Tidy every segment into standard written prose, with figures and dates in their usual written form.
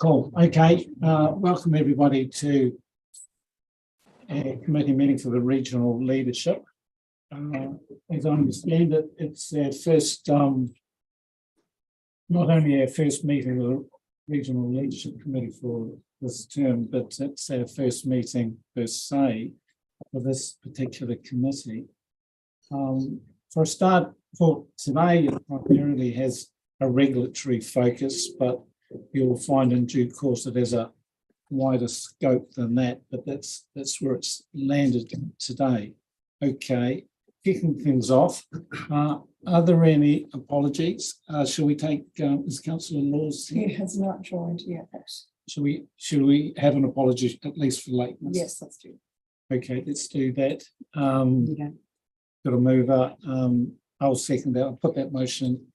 Cool. Okay. Welcome everybody to a committee meeting for the regional leadership. As I understand it, it's our first, not only our first meeting of the regional leadership committee for this term, but it's our first meeting per se for this particular committee. For a start, for today, it primarily has a regulatory focus, but you'll find in due course that there's a wider scope than that, but that's where it's landed today. Okay, kicking things off, are there any apologies? Shall we take, is Councillor Laws here? He has not joined yet. Should we have an apology at least for lateness? Yes, let's do. Okay, let's do that. Got a mover. I'll second that. I'll put that motion.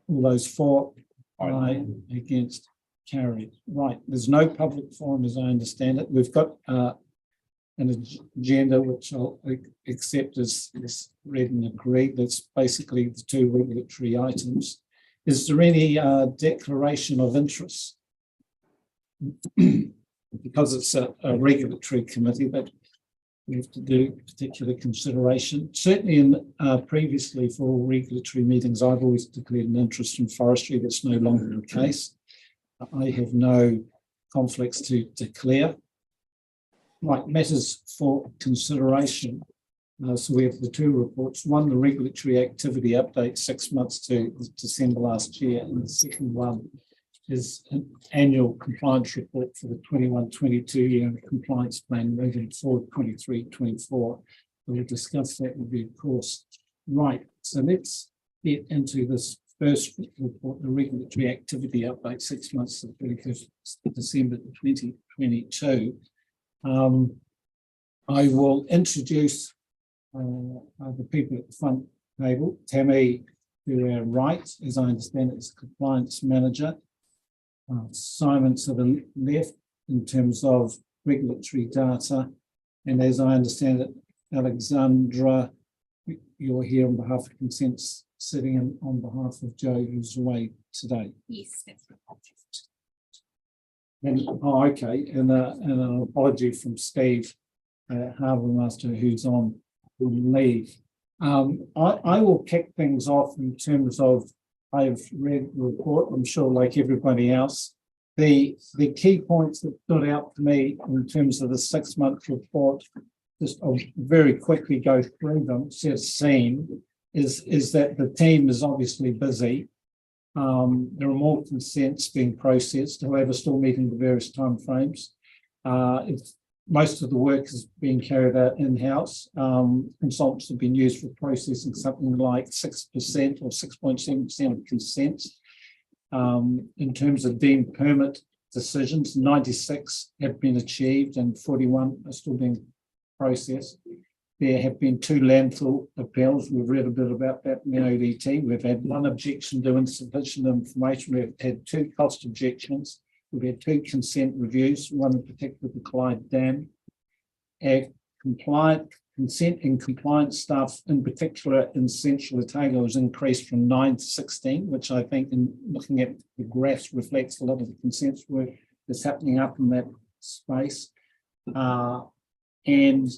All those for, aye, against, carried. Right, there's no public forum as I understand it. We've got an agenda which I'll accept as read and agreed. That's basically the two regulatory items. Is there any declaration of interest? Because it's a regulatory committee, but we have to do particular consideration. Certainly in previously for all regulatory meetings, I've always declared an interest in forestry. That's no longer the case. I have no conflicts to declare. Right, matters for consideration. So we have the two reports. One, the regulatory activity update 6 months to December last year, and the second one is an annual compliance report for the 21-22 year compliance plan moving forward 23-24. We'll discuss that with you, of course. Right, so let's get into this first report, the regulatory activity update 6 months to 31st December 2022. I will introduce the people at the front table. Tammy to our right, as I understand it, is compliance manager. Simon to the left in terms of regulatory data, and as I understand it, Alexandra, you're here on behalf of consents, sitting in on behalf of Joe, who's away today. Yes, that's right. And, okay, and an apology from Steve, Harbour Master, who's on leave. I will kick things off in terms of, I've read the report, I'm sure like everybody else. The key points that stood out to me in terms of the 6 month report, just I'll very quickly go through them, set a scene, is that the team is obviously busy. There are more consents being processed, however, still meeting the various timeframes. Most of the work is being carried out in-house. Consultants have been used for processing something like 6% or 6.7% of consents. In terms of deemed permit decisions, 96 have been achieved and 41 are still being processed. There have been 2 landfill appeals. We've read a bit about that in the ODT. We've had 1 objection to insufficient information. We've had 2 cost objections. We've had 2 consent reviews, 1 in particular the Clyde Dam. Our consent and compliance staff, in particular in Central Otago, has increased from 9 to 16, which I think in looking at the graphs reflects a lot of the consents work that's happening up in that space. And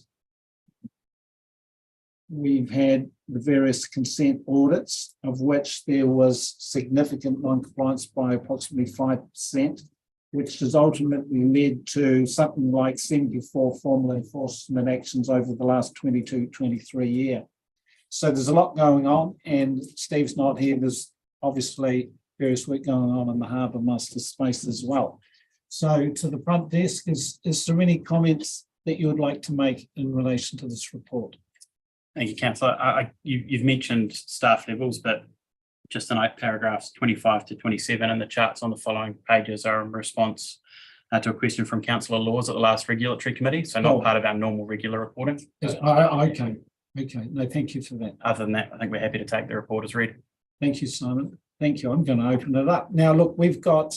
we've had the various consent audits, of which there was significant non-compliance by approximately 5%, which has ultimately led to something like 74 formal enforcement actions over the last 22-23 year. So there's a lot going on, and Steve's not here. There's obviously various work going on in the Harbour Master space as well. So to the front desk, is there any comments that you would like to make in relation to this report? Thank you, Councillor. You've mentioned staff levels, but just to note, paragraphs 25 to 27 and the charts on the following pages are in response to a question from Councillor Laws at the last regulatory committee, so not part of our normal regular reporting. Okay. No, thank you for that. Other than that, I think we're happy to take the report as read. Thank you, Simon. Thank you. I'm going to open it up. Now, look, we've got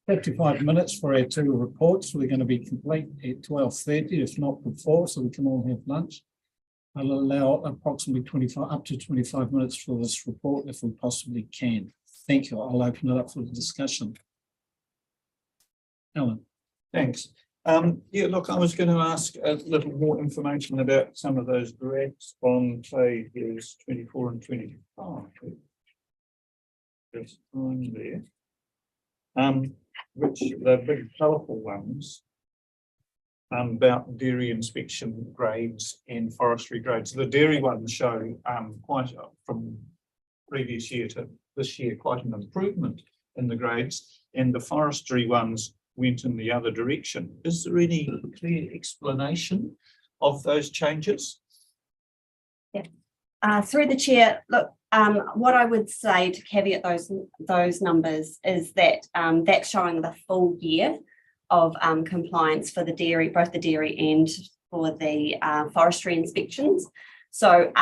55 minutes for our 2 reports. We're going to be complete at 12:30, if not before, so we can all have lunch. I'll allow approximately 25 up to 25 minutes for this report if we possibly can. Thank you. I'll open it up for the discussion. Alan. Thanks. Yeah, look, I was going to ask a little more information about some of those graphs on pages 24 and 25. There's time there. Which the big colourful ones about dairy inspection grades and forestry grades. The dairy ones show quite from previous year to this year quite an improvement in the grades, and the forestry ones went in the other direction. Is there any clear explanation of those changes? Through the chair, look, what I would say to caveat those numbers is that that's showing the full year of compliance for the dairy, both the dairy and for the forestry inspections. So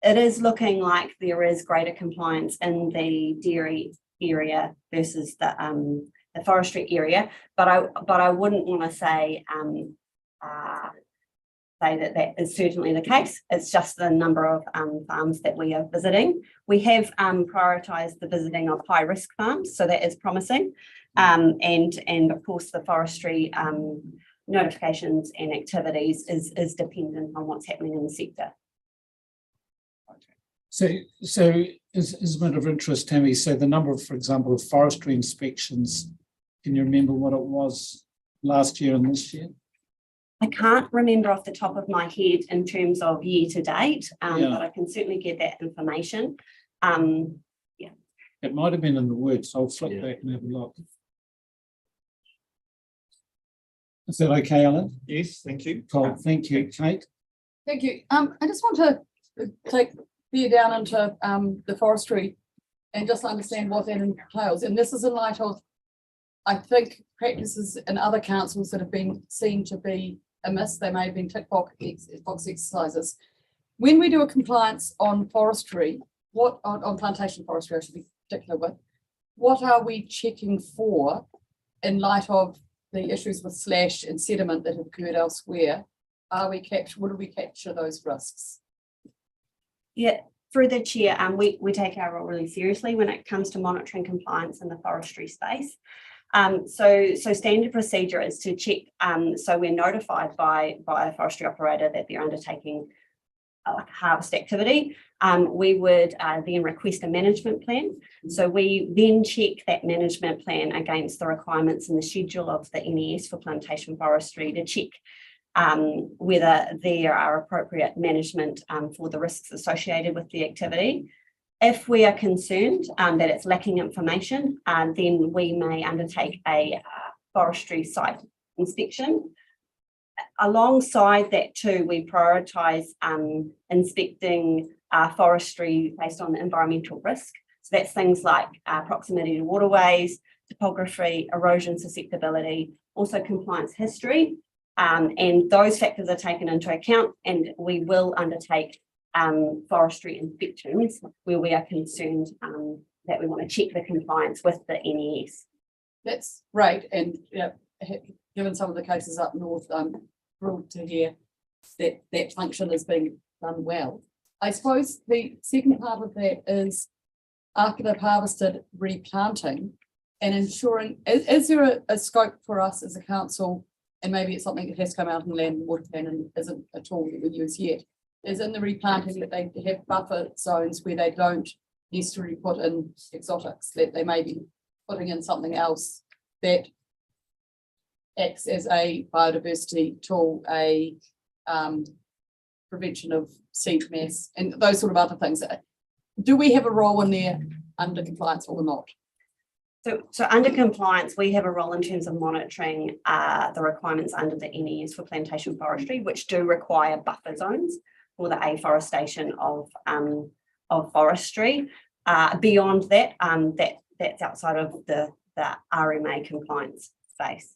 it is looking like there is greater compliance in the dairy area versus the forestry area, but I wouldn't want to say that is certainly the case. It's just the number of farms that we are visiting. We have prioritised the visiting of high risk farms, so that is promising, and of course the forestry notifications and activities is dependent on what's happening in the sector. So is a matter of interest, Tammy, so the number of, for example, of forestry inspections, can you remember what it was last year and this year? I can't remember off the top of my head in terms of year to date, but I can certainly get that information. It might have been in the words. I'll flip back and have a look. Is that okay, Alan? Yes, thank you. Cool, thank you. Kate? Thank you. I just want to take you down into the forestry and just understand what that entails. And this is in light of, I think, practices in other councils that have been seen to be amiss. They may have been tick box exercises. When we do a compliance on forestry, on plantation forestry, I should be particular with, what are we checking for in light of the issues with slash and sediment that have occurred elsewhere? What do we capture those risks? Yeah, through the chair, we take our role really seriously when it comes to monitoring compliance in the forestry space. So standard procedure is to check, so we're notified by a forestry operator that they're undertaking like a harvest activity. We would then request a management plan. So we then check that management plan against the requirements in the schedule of the NES for plantation forestry to check whether there are appropriate management for the risks associated with the activity. If we are concerned that it's lacking information, then we may undertake a forestry site inspection. Alongside that too, we prioritise inspecting forestry based on the environmental risk. So that's things like proximity to waterways, topography, erosion susceptibility, also compliance history. And those factors are taken into account, and we will undertake forestry inspections where we are concerned that we want to check the compliance with the NES. That's right, and given some of the cases up north, thrilled to hear that function is being done well. I suppose the second part of that is, after they've harvested, replanting and ensuring, is there a scope for us as a council, and maybe it's something that has come out in the land and water plan and isn't a tool that we use yet, is in the replanting that they have buffer zones where they don't necessarily put in exotics, that they may be putting in something else that acts as a biodiversity tool, a prevention of seed mass, and those sort of other things. Do we have a role in there under compliance or not? So under compliance, we have a role in terms of monitoring the requirements under the NES for plantation forestry, which do require buffer zones for the afforestation of forestry. Beyond that, that's outside of the RMA compliance space.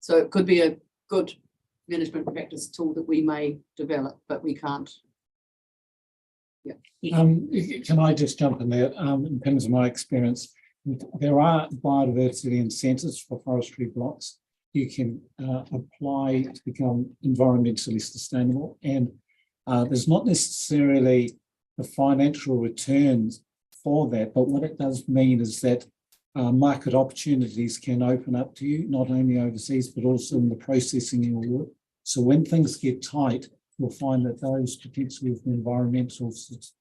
So it could be a good management practice tool that we may develop, but we can't. Can I just jump in there? In terms of my experience, there are biodiversity incentives for forestry blocks. You can apply to become environmentally sustainable, and there's not necessarily the financial returns for that, but what it does mean is that market opportunities can open up to you, not only overseas, but also in the processing of your work. So when things get tight, you'll find that those potentially with environmental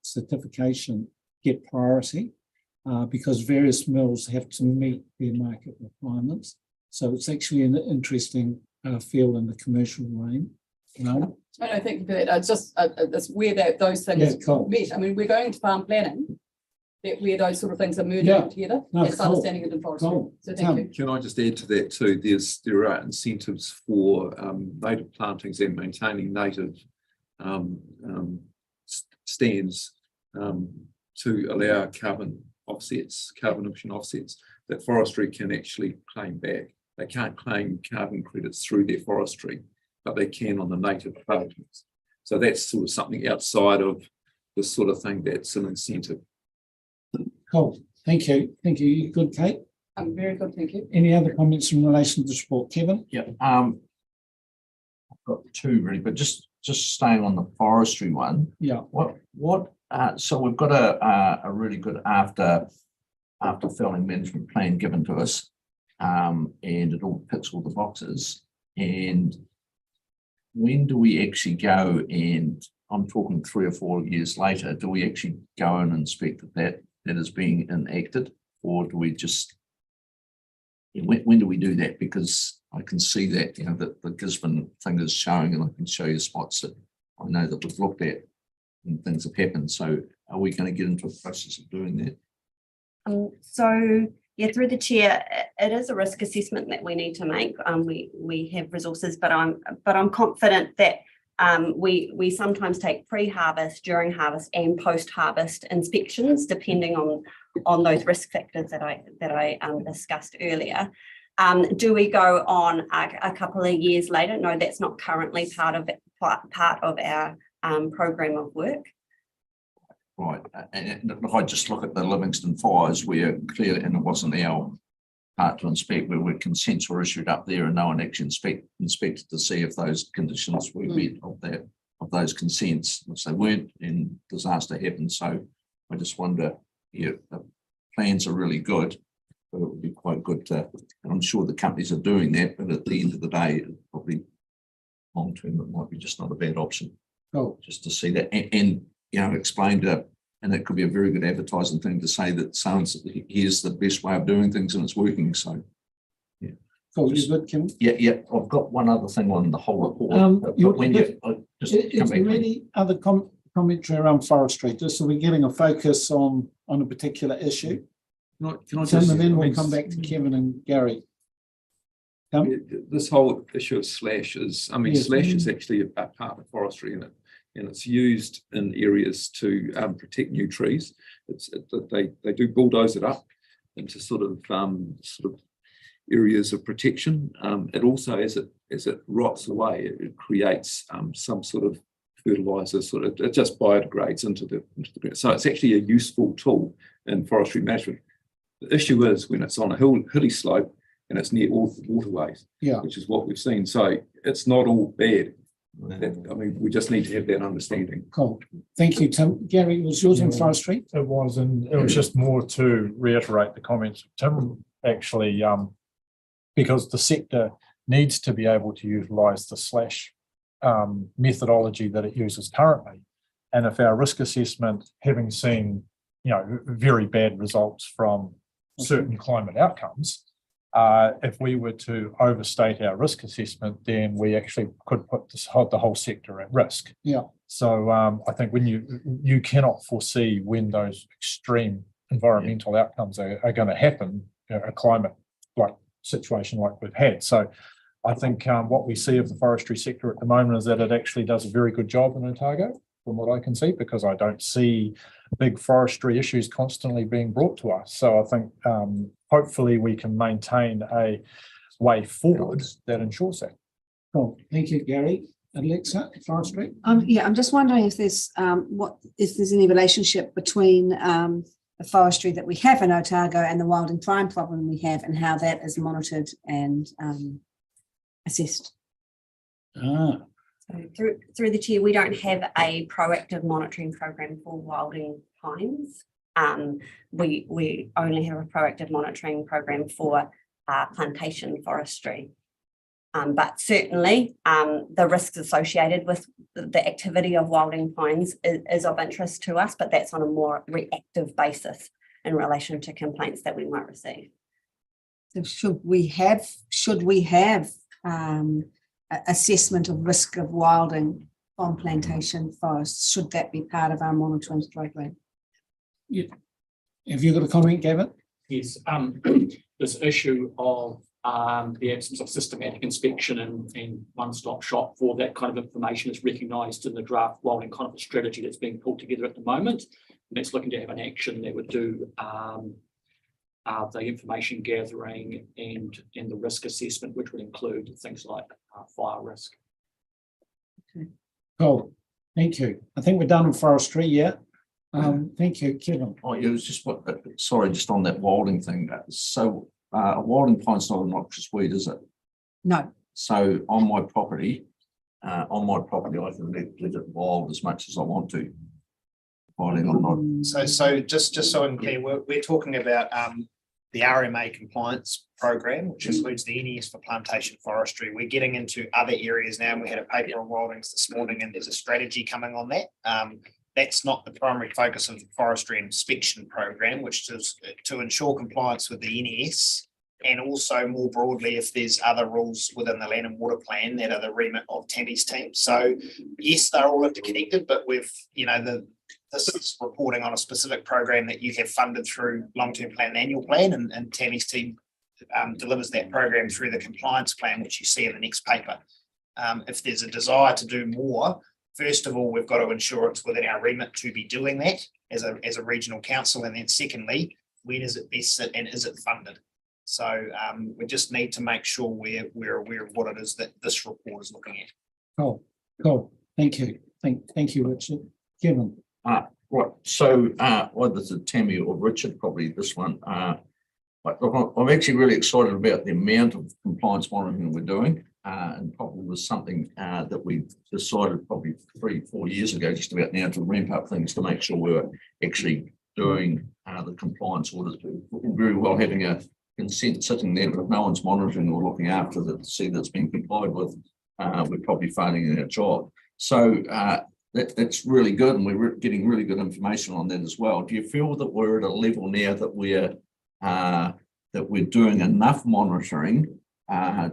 certification get priority because various mills have to meet their market requirements. So it's actually an interesting field in the commercial lane. No, thank you for that. It's just, it's where those things Yeah, cool. meet. I mean, we're going into farm planning, that where those sort of things are merging Yeah. together. No, It's cool. understanding it in forestry. Cool. So thank you. Can I just add to that too? There are incentives for native plantings and maintaining native stands to allow carbon emission offsets that forestry can actually claim back. They can't claim carbon credits through their forestry, but they can on the native plantings. So that's sort of something outside of the sort of thing that's an incentive. Cool. Thank you. Thank you. You good, Kate? I'm very good, thank you. Any other comments in relation to the sport, Kevin? Yeah, I've got two really, but just staying on the forestry one. Yeah. So we've got a really good after felling management plan given to us, and it all ticks all the boxes. And when do we actually go, and I'm talking 3 or 4 years later, do we actually go and inspect that is being enacted, or do we just, when do we do that? Because I can see that, that the Gisborne thing is showing, and I can show you spots that I know that we've looked at and things have happened. So are we going to get into a process of doing that? So yeah, through the chair, it is a risk assessment that we need to make. We have resources, but I'm confident that we sometimes take pre-harvest, during harvest, and post-harvest inspections, depending on those risk factors that I discussed earlier. Do we go on a couple of years later? No, that's not currently part of our program of work. Right, and if I just look at the Livingston fires, where clearly, and it wasn't our part to inspect, where consents were issued up there and no one actually inspected to see if those conditions were met of those consents, which they weren't, and disaster happened. So I just wonder, the plans are really good, but it would be quite good to, and I'm sure the companies are doing that, but at the end of the day, probably long term, it might be just not a bad option. Cool. Just to see that and explain to, and it could be a very good advertising thing to say that here's the best way of doing things and it's working. So Cool. You good, Kim? yeah. I've got one other thing on the whole report. Is there any other commentary around forestry, just so we're getting a focus on a particular issue? Can I Tim, just, and then we'll come back to Kevin and Gary. this whole issue of slash is, Yes. slash is actually a part of forestry in it, and it's used in areas to protect new trees. They do bulldoze it up into sort of areas of protection. It also, as it rots away, it creates some sort of fertilizer, it just biodegrades into the ground. So it's actually a useful tool in forestry management. The issue is when it's on a hilly slope and it's near waterways, which is what we've seen. So it's not all bad. We just need to have that understanding. Cool. Thank you, Tim. Gary, was yours in forestry? It was, and it was just more to reiterate the comments of Tim, actually, because the sector needs to be able to utilise the slash methodology that it uses currently. And if our risk assessment, having seen, very bad results from certain climate outcomes, if we were to overstate our risk assessment, then we actually could put the whole sector at risk. Yeah. So I think when you cannot foresee when those extreme environmental outcomes are going to happen, a climate like situation like we've had. So I think what we see of the forestry sector at the moment is that it actually does a very good job in Otago, from what I can see, because I don't see big forestry issues constantly being brought to us. So I think hopefully we can maintain a way forward that ensures that. Cool. Thank you, Gary. Alexa, forestry? I'm just wondering if there's any relationship between the forestry that we have in Otago and the wilding crime problem we have, and how that is monitored and assessed. So through the chair, we don't have a proactive monitoring program for wilding pines. We only have a proactive monitoring program for plantation forestry. But certainly, the risks associated with the activity of wilding pines is of interest to us, but that's on a more reactive basis in relation to complaints that we might receive. So should we have assessment of risk of wilding on plantation forests? Should that be part of our monitoring program? Have you got a comment, Gavin? Yes, this issue of the absence of systematic inspection and one-stop shop for that kind of information is recognised in the draft wilding conifer strategy that's being pulled together at the moment. And that's looking to have an action that would do the information gathering and the risk assessment, which would include things like fire risk. Cool, thank you. I think we're done in forestry, yeah. Thank you, Kevin. Oh, yeah, it was just sorry, just on that wilding thing. So a wilding pine's not a noxious weed, is it? No. So on my property, I can let it wild as much as I want to. Wilding or not. So just so I'm clear, we're talking about the RMA compliance program, which includes the NES for plantation forestry. We're getting into other areas now, and we had a paper on wildings this morning, and there's a strategy coming on that. That's not the primary focus of the forestry inspection program, which is to ensure compliance with the NES, and also more broadly, if there's other rules within the land and water plan that are the remit of Tammy's team. So yes, they're all interconnected, but this is reporting on a specific program that you have funded through long-term plan and annual plan, and Tammy's team delivers that program through the compliance plan, which you see in the next paper. If there's a desire to do more, first of all, we've got to ensure it's within our remit to be doing that as a regional council. And then secondly, where does it best sit and is it funded? So we just need to make sure we're aware of what it is that this report is looking at. Cool. Thank you. Thank you, Richard. Kevin. Right. So whether it's Tammy or Richard, probably this one. Look, I'm actually really excited about the amount of compliance monitoring we're doing. And probably was something that we decided probably 3-4 years ago, just about now, to ramp up things to make sure we're actually doing the compliance audits. Very well having a consent sitting there, but if no one's monitoring or looking after that to see that's been complied with, we're probably failing in our job. So that's really good, and we're getting really good information on that as well. Do you feel that we're at a level now that we're doing enough monitoring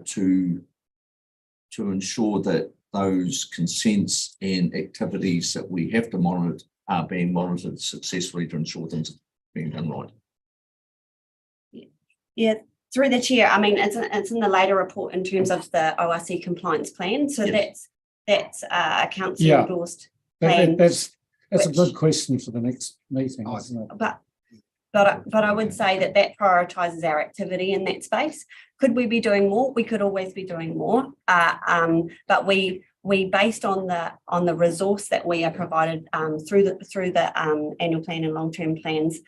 to ensure that those consents and activities that we have to monitor are being monitored successfully to ensure things are being done right? Yeah, through the chair, I mean, it's in the later report in terms of the ORC compliance plan. So Yes. that's a council Yeah. endorsed plan. That's a which- good question for the next meeting, isn't it? But I would say that prioritises our activity in that space. Could we be doing more? We could always be doing more. But we based on the resource that we are provided through the annual plan and long-term plans,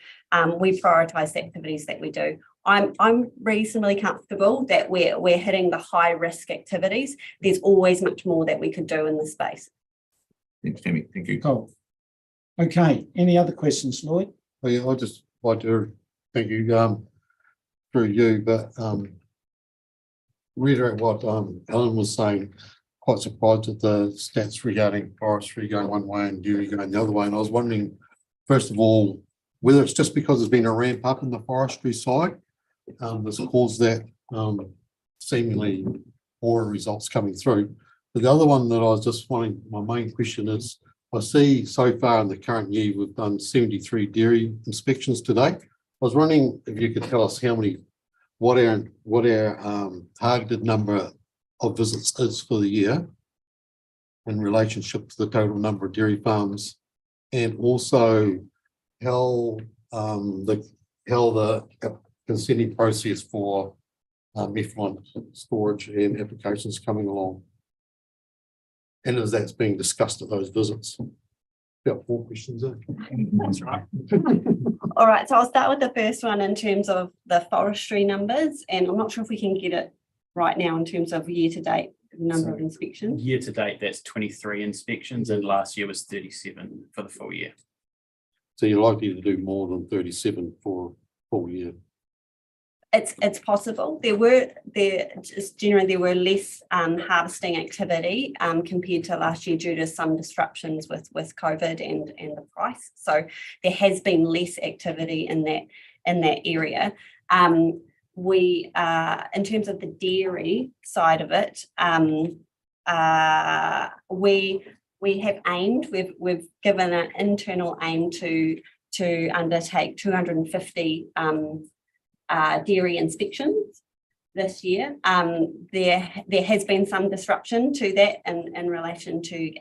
we prioritise the activities that we do. I'm reasonably comfortable that we're hitting the high risk activities. There's always much more that we could do in this space. Thanks, Tammy. Thank you. Cool. Okay, any other questions, Lloyd? Oh, yeah, I just like to thank you through you, but reiterate what Ellen was saying. Quite surprised at the stats regarding forestry going one way and dairy going the other way. And I was wondering, first of all, whether it's just because there's been a ramp up in the forestry side that's caused that seemingly poorer results coming through. But the other one that I was just wanting, my main question is, I see so far in the current year, we've done 73 dairy inspections today. I was wondering if you could tell us what our targeted number of visits is for the year in relationship to the total number of dairy farms, and also how the consenting process for effluent storage and applications coming along. And as that's being discussed at those visits. About 4 questions there. That's right. All right, so I'll start with the first one in terms of the forestry numbers, and I'm not sure if we can get it right now in terms of year-to-date number of inspections. Year to date, that's 23 inspections, and last year was 37 for the full year. So you're likely to do more than 37 for a full year. It's possible. There were less harvesting activity compared to last year due to some disruptions with COVID and the price. So there has been less activity in that area. We in terms of the dairy side of it, we have aimed. We've given an internal aim to undertake 250 dairy inspections this year. There has been some disruption to that in relation to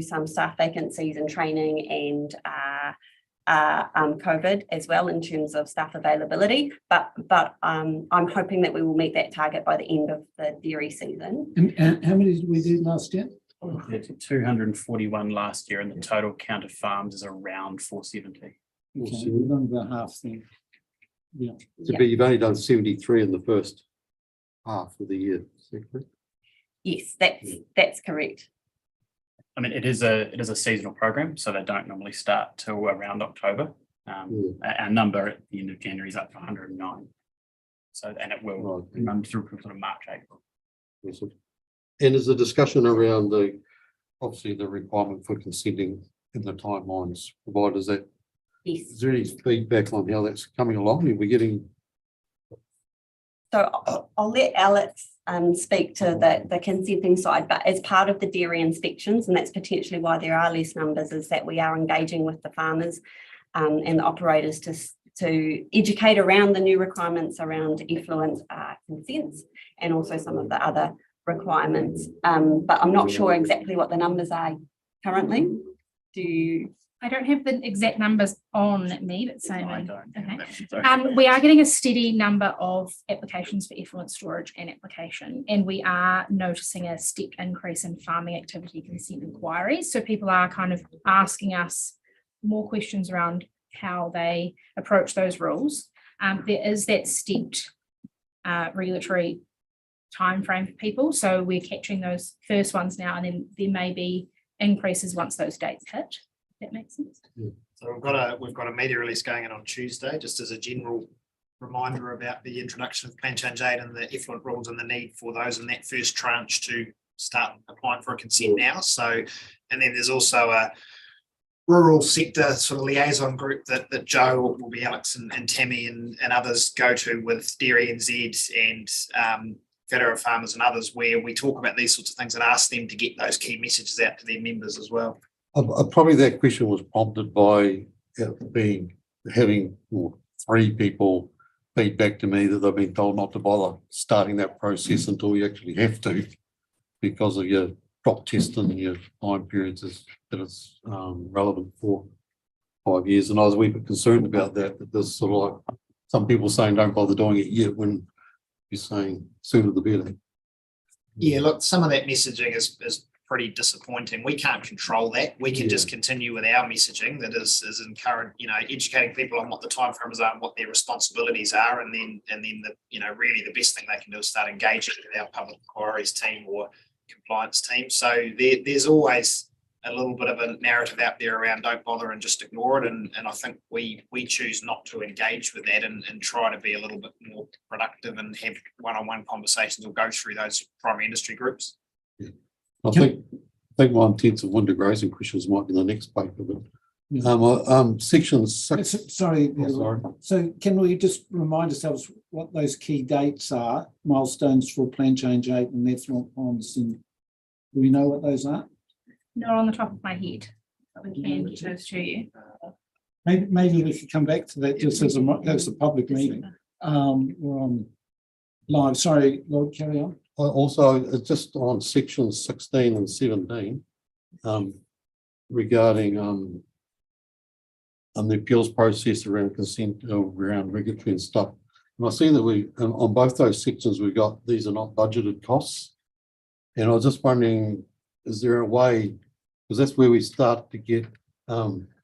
some staff vacancies and training and COVID as well in terms of staff availability. But I'm hoping that we will meet that target by the end of the dairy season. And how many did we do last year? 241 last year, and the total count of farms is around 470. Okay, we've done about half then. Yeah. So, but you've only done 73 in the first half of the year. Is that correct? Yes, that's correct. I mean, it is a seasonal program, so they don't normally start till around October. Our number at the end of January is up to 109. So, and it will run through sort of March, April. Awesome. And is the discussion around obviously the requirement for consenting in the timelines provided, is that? Yes. Is there any feedback on how that's coming along? Are we getting? So I'll let Alex speak to the consenting side, but as part of the dairy inspections, and that's potentially why there are less numbers, is that we are engaging with the farmers and the operators to educate around the new requirements around effluent consents and also some of the other requirements. But I'm not sure exactly what the numbers are currently. Do you? I don't have the exact numbers on me, but Simon. I don't. Okay. Sorry. We are getting a steady number of applications for effluent storage and application, and we are noticing a step increase in farming activity consent inquiries. So people are kind of asking us more questions around how they approach those rules. There is that stepped regulatory time frame for people. So we're catching those first ones now, and then there may be increases once those dates hit. That makes sense. So we've got a media release going in on Tuesday, just as a general reminder about the introduction of Plan Change 8 and the effluent rules and the need for those in that first tranche to start applying for a consent now. So, and then there's also a rural sector sort of liaison group that Joe will be Alex and Tammy and others go to with Dairy NZ and Federa Farmers and others, where we talk about these sorts of things and ask them to get those key messages out to their members as well. Probably that question was prompted by having 3 people feed back to me that they've been told not to bother starting that process until you actually have to, because of your drop test and your time periods that it's relevant for 5 years. And I was a wee bit concerned about that there's sort of like some people saying don't bother doing it yet when you're saying sooner the better. Yeah, look, some of that messaging is pretty disappointing. We can't control that. We can just continue with our messaging that is encouraging, educating people on what the timeframes are and what their responsibilities are, and then the really the best thing they can do is start engaging with our public inquiries team or compliance team. So there's always a little bit of a narrative out there around don't bother and just ignore it, and I think we choose not to engage with that and try to be a little bit more productive and have one-on-one conversations or go through those primary industry groups. I think my intensive winter grazing questions might be the next paper, but section 6. Sorry. Sorry. So can we just remind ourselves what those key dates are, milestones for Plan Change 8 and effluent ponds, and do we know what those are? Not on the top of my head, but we can get those to you. Maybe we could come back to that just as a public meeting. We're on live. Sorry, Lord, carry on. Also, just on section 16 and 17, regarding the appeals process around consent, around regulatory and stuff. And I see that we, on both those sections, we've got these are not budgeted costs. And I was just wondering, is there a way, because that's where we start to get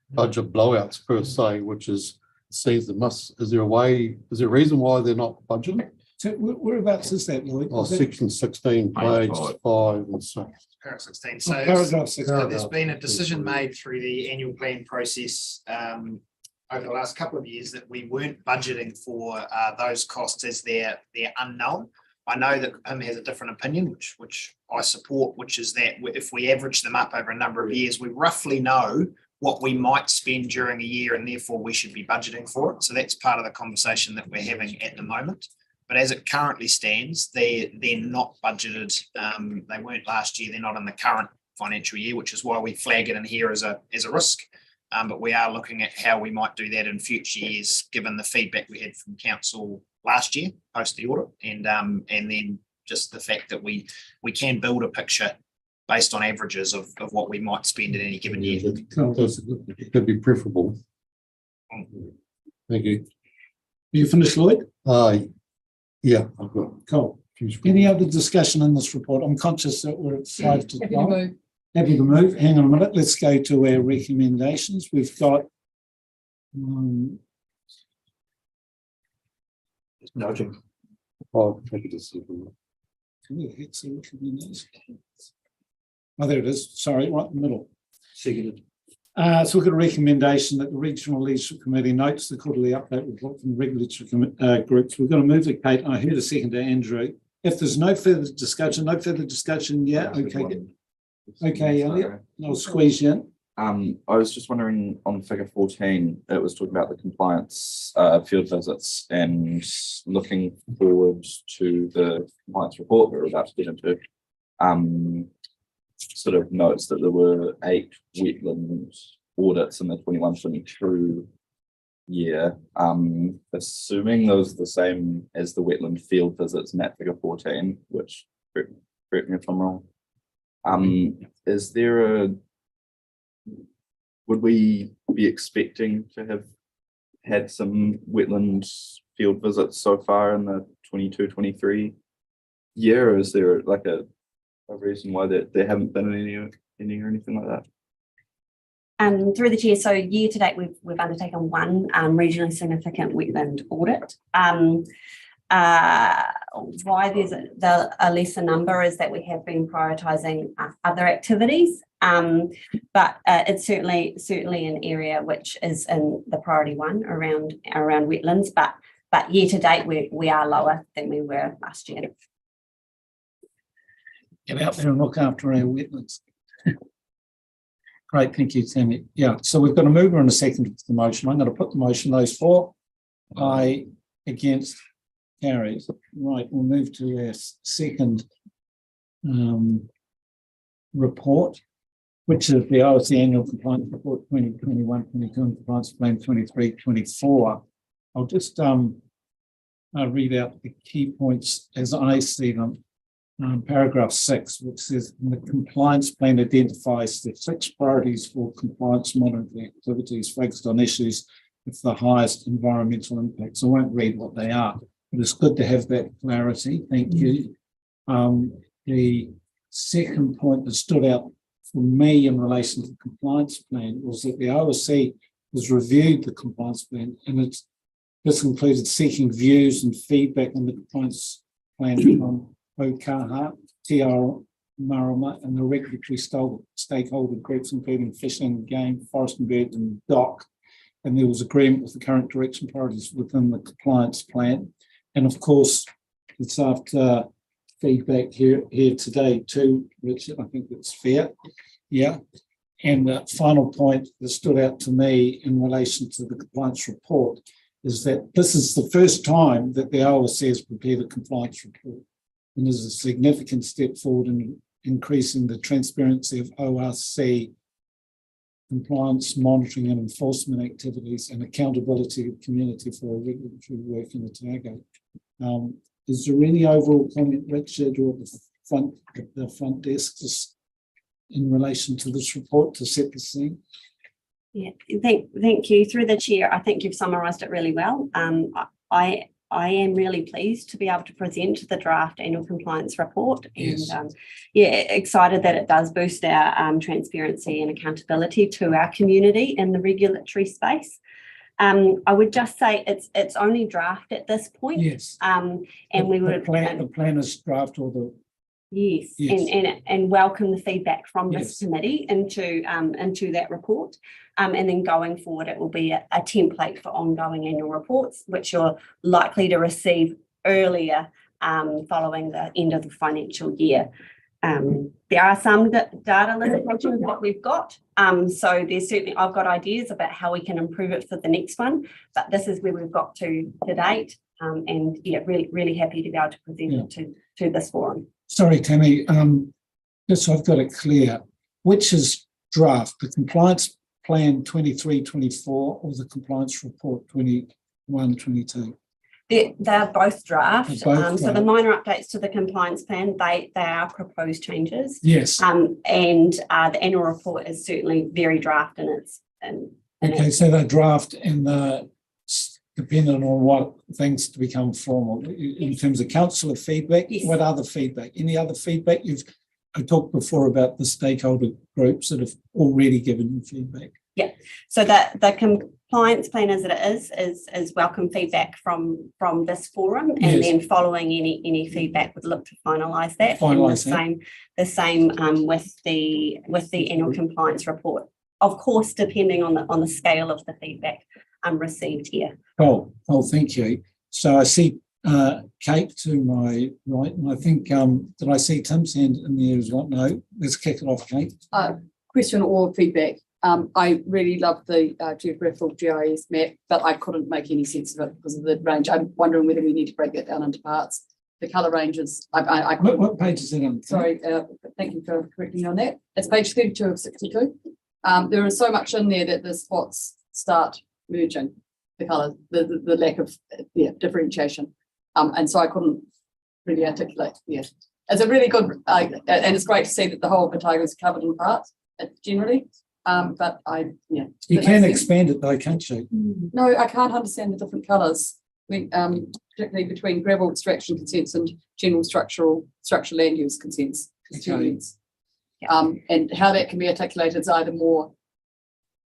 budget blowouts per se, which is seems there must, is there a reason why they're not budgeted? So whereabouts is that, Lloyd? Oh, Is that- section 16, Page page five. 5 and 6. Paragraph 16. Oh, So paragraph 6. there's been a decision made through the annual plan process over the last couple of years that we weren't budgeting for those costs as they're unknown. I know that Pim has a different opinion, which I support, which is that if we average them up over a number of years, we roughly know what we might spend during a year, and therefore we should be budgeting for it. So that's part of the conversation that we're having at the moment. But as it currently stands, they're not budgeted. They weren't last year. They're not in the current financial year, which is why we flag it in here as a risk. But we are looking at how we might do that in future years, given the feedback we had from council last year post the audit, and then just the fact that we can build a picture based on averages of what we might spend in any given year. It could be preferable. Thank you. You finished, Lloyd? Yeah, I've got Cool. Any other discussion in this report? I'm conscious that we're at 5 to Happy to 12. move. Happy to move. Hang on a minute. Let's go to our recommendations. We've got nudging. Oh, take it to see. it's a recommendation. Oh, there it is. Sorry, right in the middle. Seconded. So we've got a recommendation that the Regional Leadership Committee notes the quarterly update report from the regulatory groups. We've got to move it, Kate. I heard a second to Andrew. If there's no further discussion, yeah, okay. Okay, Elliot, I'll squeeze you in. I was just wondering on figure 14, it was talking about the compliance field visits and looking forward to the compliance report we're about to get into. Sort of notes that there were 8 wetland audits in the 21-22 year. Assuming those are the same as the wetland field visits in that figure 14, which correct me if I'm wrong. Is there would we be expecting to have had some wetland field visits so far in the 22-23 year, or is there like a reason why there haven't been any or anything like that? Through the chair, so year to date, we've undertaken one regionally significant wetland audit. Why there's a lesser number is that we have been prioritising other activities, but it's certainly an area which is in the priority one around wetlands. But year to date, we are lower than we were last year. Get out there and look after our wetlands. Great, thank you, Tammy. Yeah, so we've got a mover and a second to the motion. I'm going to put the motion, those for, aye, against, carries. Right, we'll move to our second report, which is the OSC Annual Compliance Report 2021-22 and Compliance Plan 23-24. I'll just read out the key points as I see them. Paragraph 6, which says the compliance plan identifies the 6 priorities for compliance monitoring activities focused on issues with the highest environmental impacts. I won't read what they are, but it's good to have that clarity. Thank you. The second point that stood out for me in relation to the compliance plan was that the OSC has reviewed the compliance plan, and this included seeking views and feedback on the compliance plan from Okaha, TR Marama, and the regulatory stakeholder groups, including fishing, game, forest and bird, and DOC. And there was agreement with the current direction priorities within the compliance plan. And of course, it's after feedback here today too, Richard. I think that's fair. Yeah. And the final point that stood out to me in relation to the compliance report is that this is the first time that the OSC has prepared a compliance report. And there's a significant step forward in increasing the transparency of ORC compliance, monitoring and enforcement activities and accountability of community for regulatory work in Otago. Is there any overall comment, Richard, or the front desk just in relation to this report to set the scene? Yeah, thank you. Through the chair, I think you've summarised it really well. I am really pleased to be able to present the draft annual compliance report, and excited that it does boost our transparency and accountability to our community in the regulatory space. I would just say it's only draft at this point. Yes. And we The would. planners draft all the, Yes, Yes. and welcome the feedback from this Yes. committee into that report. And then going forward, it will be a template for ongoing annual reports, which you're likely to receive earlier following the end of the financial year. There are some data limitations that we've got. So there's certainly, I've got ideas about how we can improve it for the next one, but this is where we've got to date. And yeah, really happy to be able to present it to this forum. sorry, Tammy, just so I've got it clear, which is draft, the compliance plan 23-24 or the compliance report 21-22? They're both draft. They're both So the draft. minor updates to the compliance plan, they are proposed changes. Yes. And the annual report is certainly very draft and it's Okay, so they draft and depending on what things to become formal in terms of councillor feedback. Yes. What other feedback? Any other feedback? I talked before about the stakeholder groups that have already given you feedback. so the compliance plan as it is welcome feedback from this forum, and Yes. then following any feedback would look to finalise that. Finalise And the same with the annual compliance report. Of course, depending on the scale of the feedback received here. Oh, thank you. So I see Kate to my right, and I think, did I see Tim's hand in there as well? No, let's kick it off, Kate. Question or feedback. I really love the geographical GIS map, but I couldn't make any sense of it because of the range. I'm wondering whether we need to break that down into parts. The colour ranges, I What page is it on? sorry, thank you for correcting me on that. It's page 32 of 62. There is so much in there that the spots start merging, the colours, the lack of differentiation. And so I couldn't really articulate. Yes, it's a really good, and it's great to see that the whole of Otago is covered in parts generally. But You can expand it though, can't you? no, I can't understand the different colours. Particularly between gravel extraction consents and general structural land use consents. Okay. And how that can be articulated is either more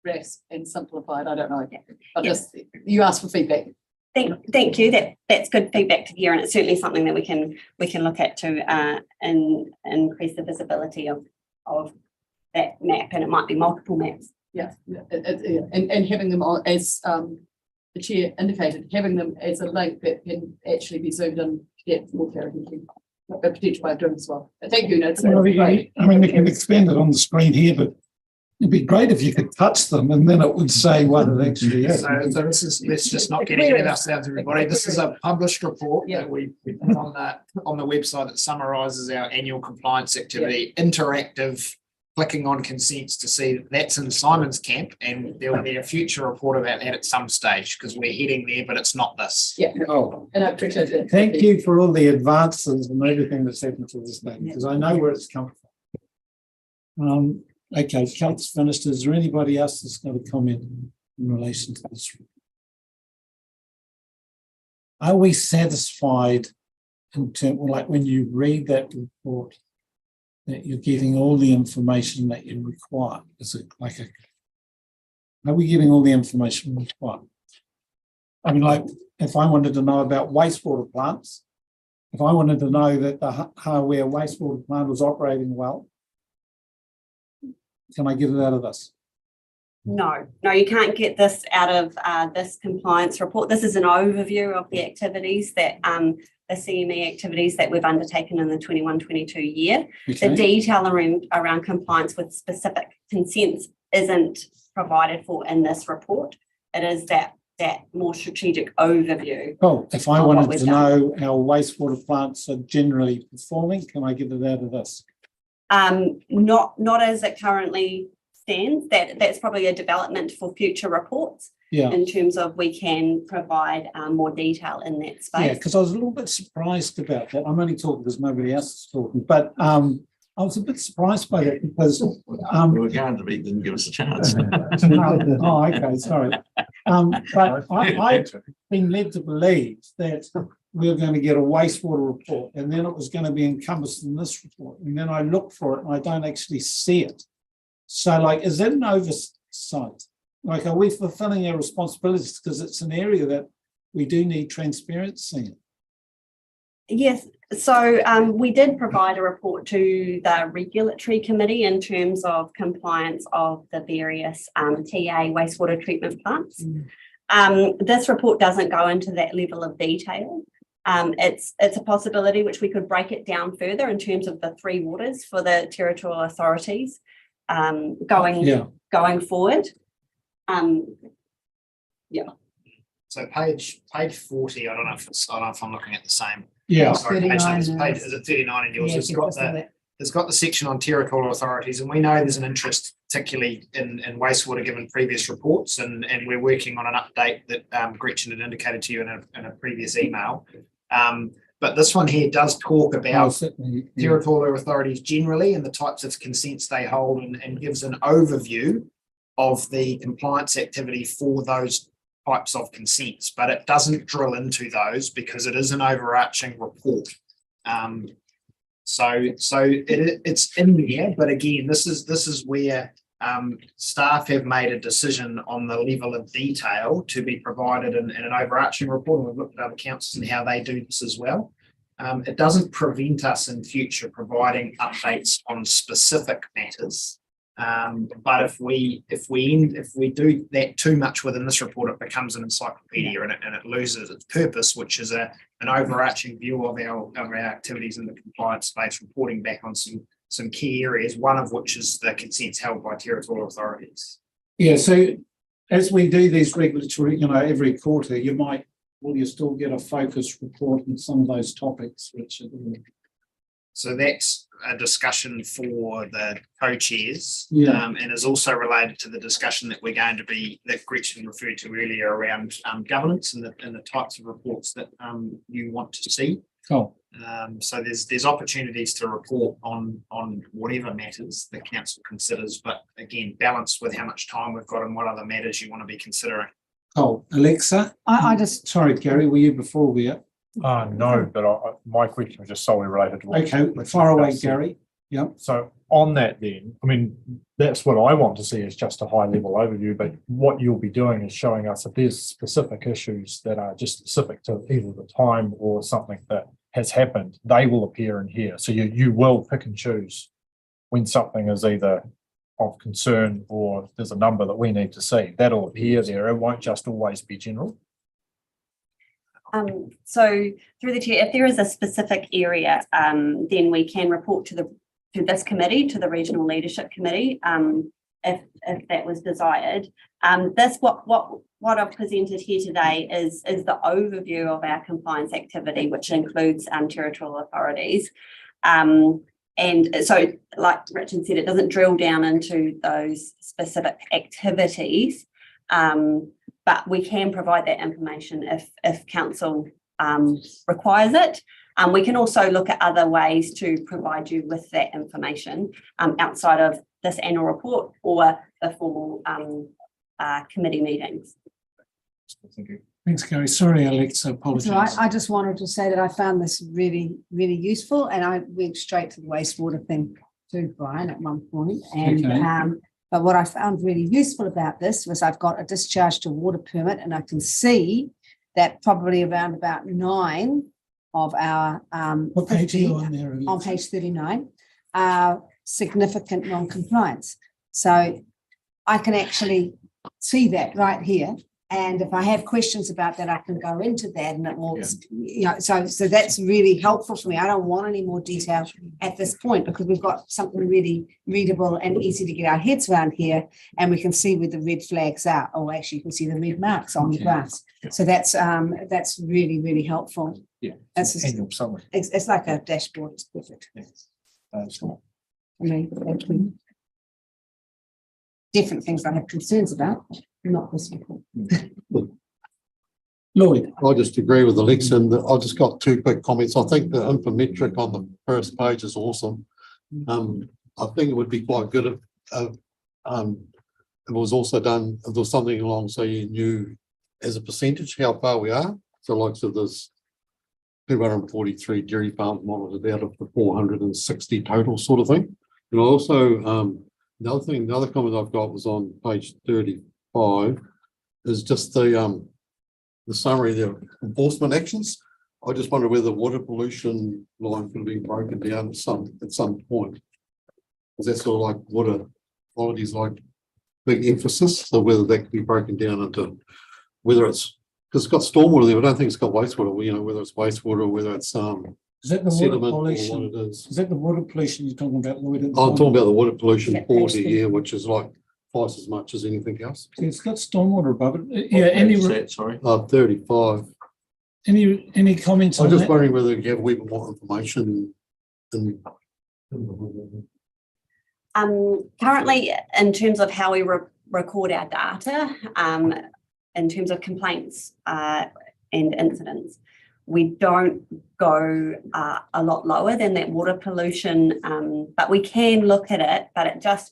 RAS and simplified, I don't know. But just, you asked for feedback. Thank you. That's good feedback to hear, and it's certainly something that we can look at to increase the visibility of that map, and it might be multiple maps. And having them on, as the chair indicated, having them as a link that can actually be zoomed in, more clarity. A potential way of doing as well. But thank you. No, it's great. I mean, we can expand it on the screen here, but it'd be great if you could touch them and then it would say what it actually is. So this is, let's just not get ahead of ourselves, everybody. This is a published report that we put on the website that summarises our annual compliance activity, interactive, clicking on consents to see that's in Simon's camp, and there will be a future report about that at some stage because we're heading there, but it's not this. Yeah, Oh, and I appreciate it. thank you for all the advances and everything that's happened to this day, because I know where it's come from. Okay, Kate's finished. Is there anybody else that's got a comment in relation to this? Are we satisfied in terms, like when you read that report, that you're getting all the information that you require? Is it like are we getting all the information we require? I mean, like, if I wanted to know about wastewater plants, if I wanted to know that the Hawea wastewater plant was operating well, can I get it out of this? No, you can't get this out of this compliance report. This is an overview of the activities that the CME activities that we've undertaken in the 21-22 year. Okay. The detail around compliance with specific consents isn't provided for in this report. It is that more strategic overview. Oh, if I of what wanted we've to know how wastewater plants are generally performing, can I get it out of this? Not as it currently stands. That's probably a development for future reports. Yeah. In terms of we can provide more detail in that space. Yeah, because I was a little bit surprised about that. I'm only talking because nobody else is talking, but I was a bit surprised by that because We were going to be, didn't give us a chance. oh, okay, sorry. But I've been led to believe that we were going to get a wastewater report, and then it was going to be encompassed in this report, and then I look for it and I don't actually see it. So, like, is that an oversight? Like, are we fulfilling our responsibilities? Because it's an area that we do need transparency in. Yes, so we did provide a report to the regulatory committee in terms of compliance of the various TA wastewater treatment plants. This report doesn't go into that level of detail. It's a possibility which we could break it down further in terms of the three waters for the territorial authorities going forward. So page 40, I don't know if I'm looking at the same. Yeah. Sorry, page 39 is it 39 in yours? Yeah, It's got the section on territorial authorities, and we know there's an interest particularly in wastewater given previous reports, and we're working on an update that Gretchen had indicated to you in a previous email. But this one here does talk about territorial authorities generally and the types of consents they hold, and gives an overview of the compliance activity for those types of consents, but it doesn't drill into those because it is an overarching report. So it's in there, but again, this is where staff have made a decision on the level of detail to be provided in an overarching report. And we've looked at other councils and how they do this as well. It doesn't prevent us in future providing updates on specific matters. But if we do that too much within this report, it becomes an encyclopedia and it loses its purpose, which is an overarching view of our activities in the compliance space, reporting back on some key areas, one of which is the consents held by territorial authorities. Yeah, so as we do these regulatory, every quarter, will you still get a focus report on some of those topics, Richard? So that's a discussion for the co-chairs, Yeah. and is also related to the discussion that that Gretchen referred to earlier around governance and the types of reports that you want to see. Cool. So there's opportunities to report on whatever matters the council considers, but again, balanced with how much time we've got and what other matters you want to be considering. Oh, Alexa? I just, Sorry, Gary, were you before we are? No, but my question was just solely related to. what Okay, Richard far away, just said. Gary. Yep. So on that then, that's what I want to see is just a high level overview, but what you'll be doing is showing us if there's specific issues that are just specific to either the time or something that has happened, they will appear in here. So you will pick and choose when something is either of concern or there's a number that we need to see. That'll appear there. It won't just always be general. So through the chair, if there is a specific area, then we can report to this committee, to the regional leadership committee, if that was desired. What I've presented here today is the overview of our compliance activity, which includes territorial authorities. And so, like Richard said, it doesn't drill down into those specific activities. But we can provide that information if council requires it. We can also look at other ways to provide you with that information outside of this annual report or the formal committee meetings. Thank you. Thanks, Gary. Sorry, Alexa, apologies. so I just wanted to say that I found this really, really useful, and I went straight to the wastewater thing too, Brian, at one point. And Okay. but what I found really useful about this was I've got a discharge to water permit, and I can see that probably around about 9 of our What page are you 50 on there? on Alexa? page 39 are significant non-compliance. So I can actually see that right here. And if I have questions about that, I can go into that, and it will, so that's really helpful for me. I don't want any more detail at this point because we've got something really readable and easy to get our heads around here, and we can see where the red flags are. Oh, actually, you can see the red marks on the graphs. So that's really, really helpful. Yeah. That's Annual summary. it's like a dashboard. It's perfect. Sure. I mean, actually, different things I have concerns about, not this report. Lloyd. I just agree with Alexa, and I just got 2 quick comments. I think the infometric on the first page is awesome. I think it would be quite good if it was also done, if there was something along, so you knew as a percentage how far we are. So like, so there's 243 dairy farms monitored out of the 460 total sort of thing. And also, the other comment I've got was on page 30, 5 is just the summary of the enforcement actions. I just wonder whether the water pollution line could be broken down at some point. Is that sort of like water quality is like big emphasis, so whether that could be broken down into whether it's, because it's got stormwater there, but I don't think it's got wastewater, you know, whether it's wastewater or whether it's Is that the water sediment or pollution? what it is. Is that the water pollution you're talking about, Lloyd? I'm talking about the water pollution Yeah, quality page here, which is like twice as much as anything else. See, it's got stormwater above it. Yeah, any, Sorry. 35. any comments I'm on just that? wondering whether you have a wee bit more information in Currently, in terms of how we record our data, in terms of complaints and incidents, we don't go a lot lower than that water pollution, but we can look at it, but it just,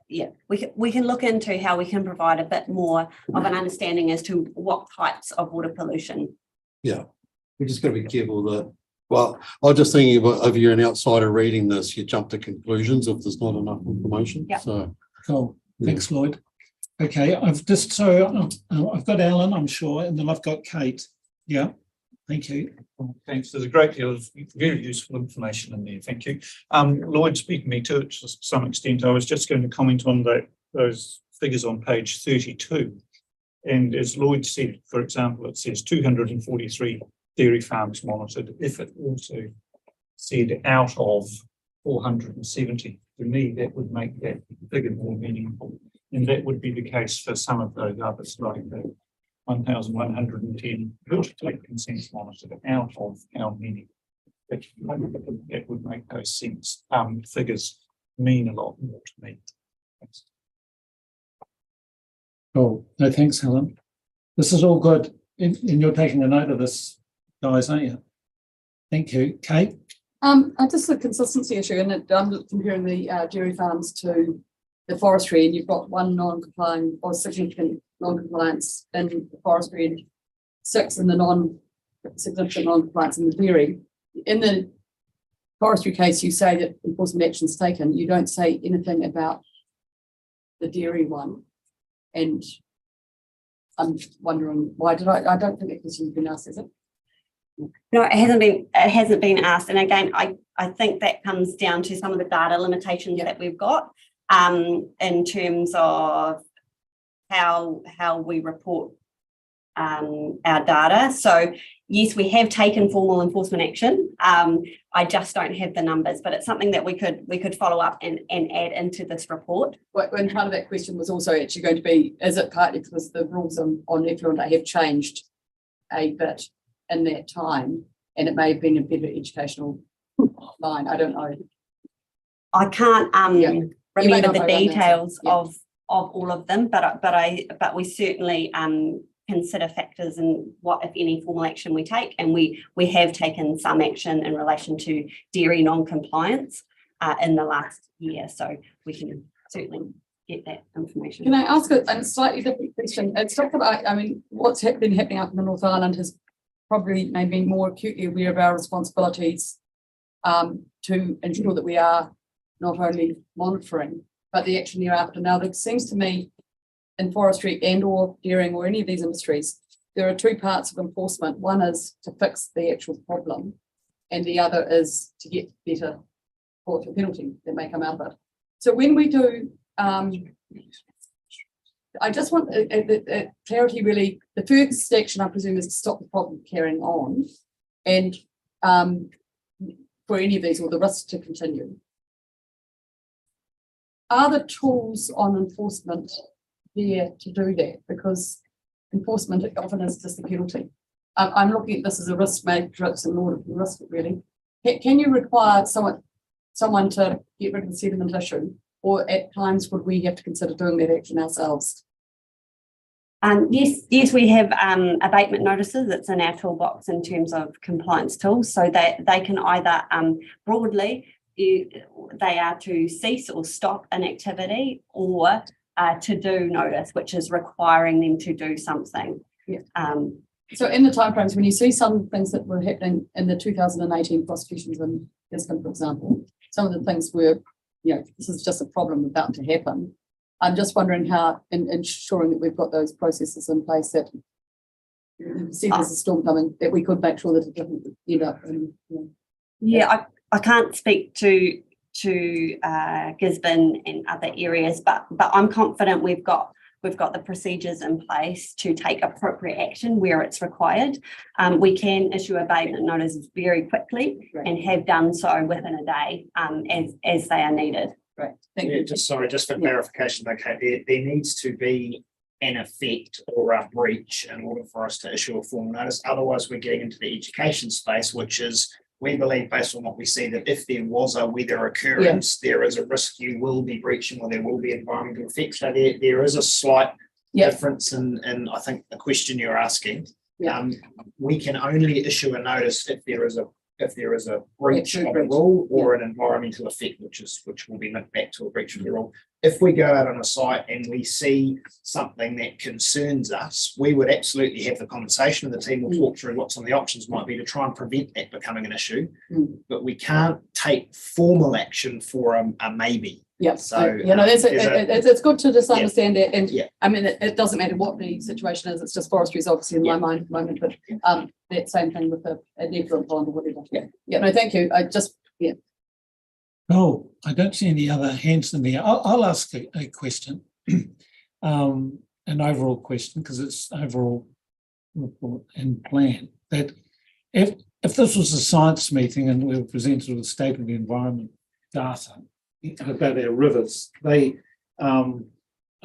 yeah, we can look into how we can provide a bit more of an understanding as to what types of water pollution. Yeah, we're just got to be careful that, well, I was just thinking about if you're an outsider reading this, you jump to conclusions if there's not enough information. Yeah. So, Cool. Yeah. Thanks, Lloyd. Okay, I've just, so I've got Alan, I'm sure, and then I've got Kate. Yeah, thank you. Thanks. There's a great deal of very useful information in there. Thank you. Lloyd, speaking me to it to some extent, I was just going to comment on those figures on page 32. And as Lloyd said, for example, it says 243 dairy farms monitored. If it also said out of 470, to me, that would make that figure more meaningful. And that would be the case for some of those others, like the 1,110 take consent monitored out of how many. That would make those sense figures mean a lot more to me. Thanks. Cool. No, thanks, Helen. This is all good. And you're taking a note of this, guys, aren't you? Thank you. Kate? Just a consistency issue, and I'm comparing the dairy farms to the forestry, and you've got one non-compliant or significant non-compliance in the forestry and 6 in the non-significant non-compliance in the dairy. In the forestry case, you say that enforcement actions taken. You don't say anything about the dairy one, and I'm wondering why did I don't think it was been asked, is it? No, it hasn't been asked. And again, I think that comes down to some of the data limitations that we've got in terms of how we report our data. So yes, we have taken formal enforcement action. I just don't have the numbers, but it's something that we could follow up and add into this report. When part of that question was also actually going to be, is it partly because the rules on effluent have changed a bit in that time, and it may have been a better educational line. I don't know. I can't remember the details Yeah. of all of them, but we certainly consider factors in what, if any, formal action we take, and we have taken some action in relation to dairy non-compliance in the last year, so we can certainly get that information. Can I ask a slightly different question? It's talked about, I mean, what's been happening up in the North Island has probably made me more acutely aware of our responsibilities to ensure that we are not only monitoring, but the action thereafter. Now, it seems to me in forestry and or dairying or any of these industries, there are 2 parts of enforcement. One is to fix the actual problem, and the other is to get better for penalty that may come out of it. So when we do, I just want clarity really. The first action, I presume, is to stop the problem carrying on, and for any of these or the risks to continue. Are the tools on enforcement there to do that? Because enforcement often is just a penalty. I'm looking at this as a risk matrix in order to risk it really. Can you require someone to get rid of the sediment issue, or at times would we have to consider doing that action ourselves? Yes, we have abatement notices that's in our toolbox in terms of compliance tools, so that they can either broadly they are to cease or stop an activity, or to do notice, which is requiring them to do something. Yeah. So in the timeframes, when you see some things that were happening in the 2018 prosecutions in Gisborne, for example, some of the things were, this is just a problem about to happen. I'm just wondering how, in ensuring that we've got those processes in place that you see there's a storm coming, that we could make sure that it doesn't end up in, Yeah, I can't speak to Gisborne and other areas, but I'm confident we've got the procedures in place to take appropriate action where it's required. We can issue abatement notices very quickly and have done so within a day as they are needed. Right, thank Yeah, you. just for clarification, okay, there needs to be an effect or a breach in order for us to issue a formal notice. Otherwise, we're getting into the education space, which is, we believe based on what we see, that if there was a weather occurrence, there is a risk you will be breaching or there will be environmental effects. So there is a slight difference in I think the question you're asking. We can only issue a notice if there is a breach of a rule or an environmental effect, which will be linked back to a breach of the rule. If we go out on a site and we see something that concerns us, we would absolutely have the conversation, and the team will talk through what some of the options might be to try and prevent that becoming an issue. But we can't take formal action for a maybe. Yes, So, you know, it's good to just Yeah. understand it, and Yeah. I mean, it doesn't matter what the situation is. It's just forestry is obviously in my mind at the moment, but that same thing with a effluent pond or whatever. Yeah, no, thank you. I just Oh, I don't see any other hands in there. I'll ask a question, an overall question, because it's overall report and plan. That if this was a science meeting and we were presented with state of the environment data about our rivers, there's a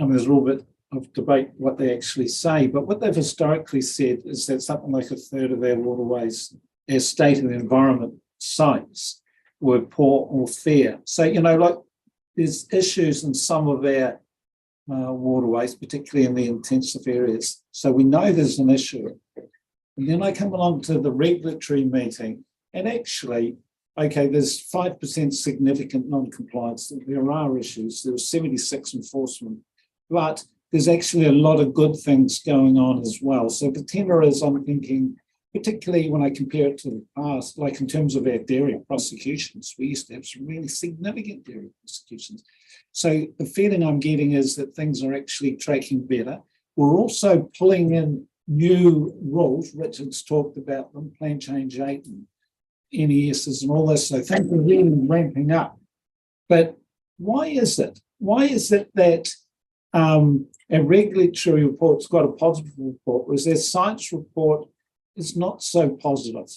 little bit of debate what they actually say, but what they've historically said is that something like a third of our waterways, our state of the environment sites, were poor or fair. So, like there's issues in some of our waterways, particularly in the intensive areas. So we know there's an issue. And then I come along to the regulatory meeting, and actually, okay, there's 5% significant non-compliance. There are issues. There was 76 enforcement, but there's actually a lot of good things going on as well. So the tenor is, I'm thinking, particularly when I compare it to the past, like in terms of our dairy prosecutions, we used to have some really significant dairy prosecutions. So the feeling I'm getting is that things are actually tracking better. We're also pulling in new rules. Richard's talked about them, Plan Change 8 and NESs and all this. So things are really ramping up. But why is it? Why is it that our regulatory report's got a positive report, whereas their science report is not so positive?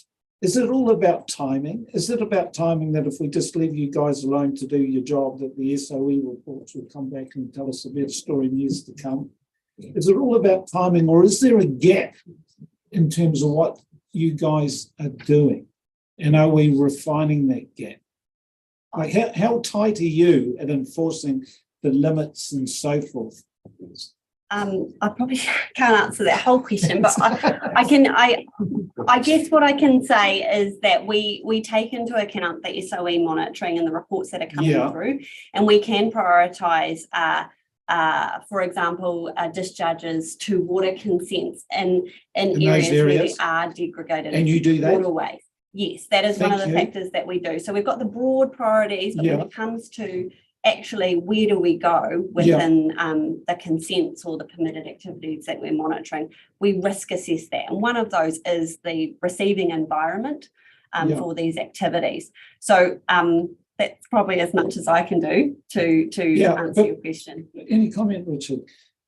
Is it all about timing? Is it about timing that if we just leave you guys alone to do your job, that the SOE reports will come back and tell us a better story in years to come? Is it all about timing, or is there a gap in terms of what you guys are doing? And are we refining that gap? Like how tight are you at enforcing the limits and so forth? I probably can't answer that whole question, but I guess what I can say is that we take into account the SOE monitoring and the reports that are coming through, and we can prioritise, for example, discharges to water consents in areas where there are degraded and you do that? waterways. Yes, that is one of the factors that we do. So we've got the broad priorities, but when it comes to actually where do we go within the consents or the permitted activities that we're monitoring, we risk assess that. And one of those is the receiving environment for these activities. So that's probably as much as I can do to answer your question. Any comment, Richard?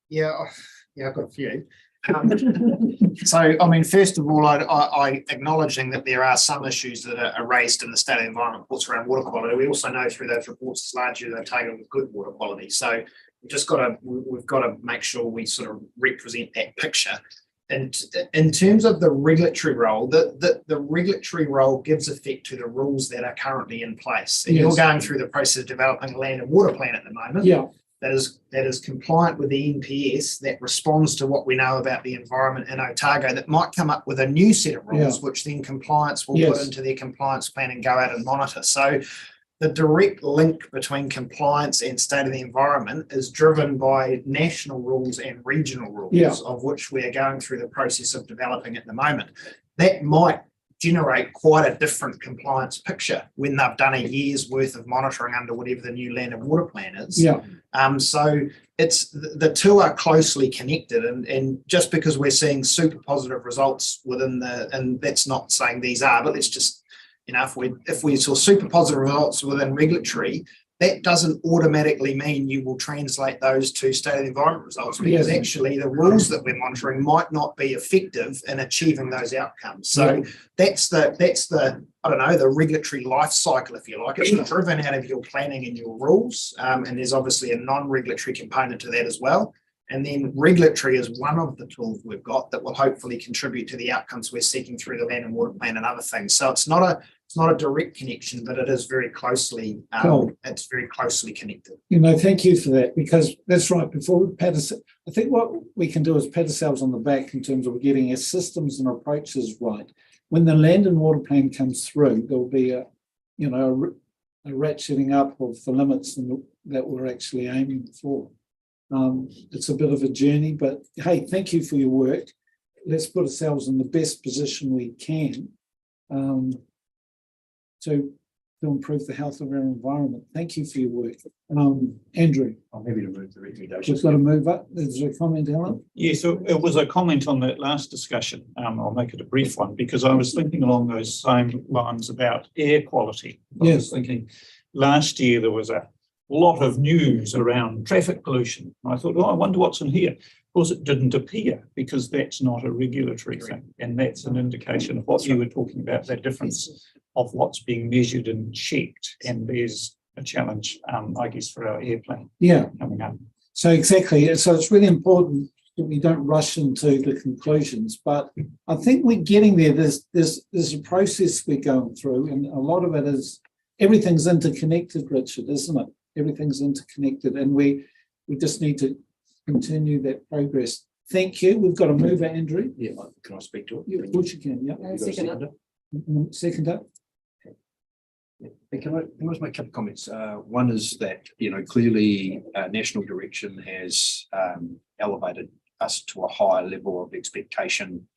Yeah, I've got a few. So, I mean, first of all, I acknowledging that there are some issues that are raised in the state of the environment reports around water quality. We also know through those reports it's largely they're taken with good water quality. So we've got to make sure we sort of represent that picture. And in terms of the regulatory role, the regulatory role gives effect to the rules that are currently in place. And you're going through the process of developing a land and water plan at the moment. That is compliant with the NPS, that responds to what we know about the environment in Otago, that might come up with a new set of rules, which then compliance will put into their compliance plan and go out and monitor. So the direct link between compliance and state of the environment is driven by national rules and regional rules, of which we are going through the process of developing at the moment. That might generate quite a different compliance picture when they've done a year's worth of monitoring under whatever the new land and water plan is. Yeah, So it's the two are closely connected, and just because we're seeing super positive results within and that's not saying these are, but let's just, if we saw super positive results within regulatory, that doesn't automatically mean you will translate those to state of the environment results, because actually the rules that we're monitoring might not be effective in achieving those outcomes. So that's the I don't know, the regulatory life cycle, if you like. It's driven out of your planning and your rules, and there's obviously a non-regulatory component to that as well. And then regulatory is one of the tools we've got that will hopefully contribute to the outcomes we're seeking through the land and water plan and other things. So it's not a direct connection, but it is very closely, it's very closely connected. thank you for that, because that's right. Before we pat us, I think what we can do is pat ourselves on the back in terms of getting our systems and approaches right. When the land and water plan comes through, there'll be a ratcheting up of the limits that we're actually aiming for. It's a bit of a journey, but hey, thank you for your work. Let's put ourselves in the best position we can to improve the health of our environment. Thank you for your work. Andrew. I'm happy to move the recommendation. Just got to move up. There's a comment, Alan? Yeah, so it was a comment on that last discussion. I'll make it a brief one, because I was thinking along those same lines about air quality. I was thinking last year there was a lot of news around traffic pollution. I thought, I wonder what's in here. Of course, it didn't appear, because that's not a regulatory thing. And that's an indication of what you were talking about, that difference of what's being measured and checked. And there's a challenge, I guess, for our air plan coming up. So exactly. So it's really important that we don't rush into the conclusions, but I think we're getting there. There's a process we're going through, and a lot of it is everything's interconnected, Richard, isn't it? Everything's interconnected, and we just need to continue that progress. Thank you. We've got a mover, Andrew. Yeah, can I speak to it? Yeah, of course you can. Yeah. Second. Can I just make a couple of comments? One is that, clearly national direction has elevated us to a higher level of expectation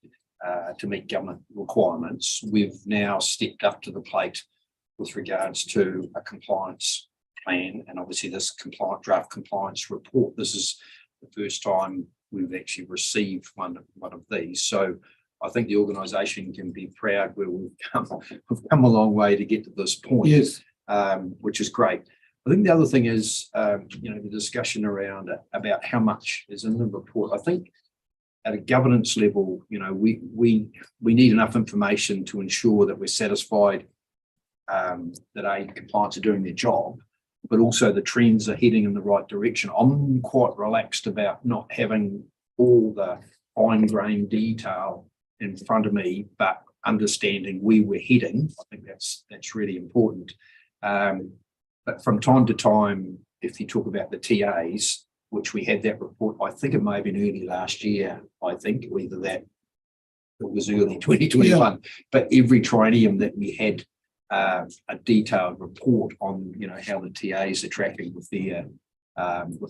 to meet government requirements. We've now stepped up to the plate with regards to a compliance plan, and obviously this draft compliance report. This is the first time we've actually received one of these. So I think the organisation can be proud where we've come a long way to get to this point. Yes. Which is great. I think the other thing is, the discussion around about how much is in the report. I think at a governance level, we need enough information to ensure that we're satisfied that aid compliance are doing their job, but also the trends are heading in the right direction. I'm quite relaxed about not having all the fine-grained detail in front of me, but understanding where we're heading. I think that's really important. But from time to time, if you talk about the TAs, which we had that report, I think it may have been early last year, either that it was early 2021, but every triennium that we had a detailed report on, how the TAs are tracking with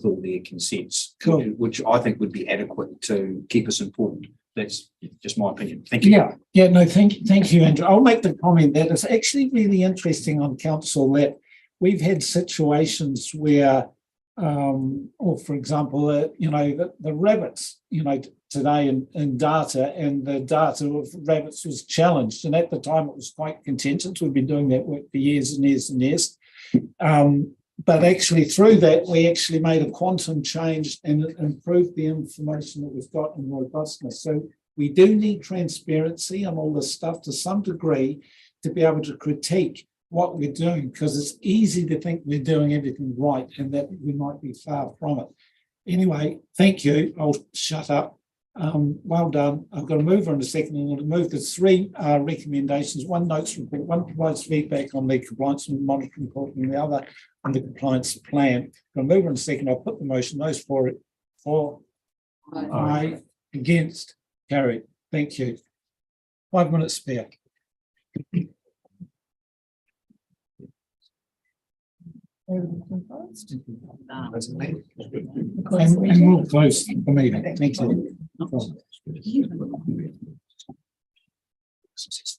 all their consents, which I think would be adequate to keep us informed. That's just my opinion. Thank you. No, thank you, Andrew. I'll make the comment that it's actually really interesting on council that we've had situations where, or for example, the rabbits, today in data, and the data of rabbits was challenged. And at the time it was quite contentious. We've been doing that work for years and years and years. But actually through that, we actually made a quantum change and improved the information that we've got in robustness. So we do need transparency on all this stuff to some degree to be able to critique what we're doing, because it's easy to think we're doing everything right and that we might be far from it. Anyway, thank you. I'll shut up. Well done. I've got a mover in a second. I'm going to move to three recommendations. One notes report, one provides feedback on the compliance and monitoring report, and the other on the compliance plan. I'm going to move in a second. I'll put the motion. Those for it. Aye. Against. Carried. Thank you. 5 minutes spare. And we'll close the meeting. Thank you.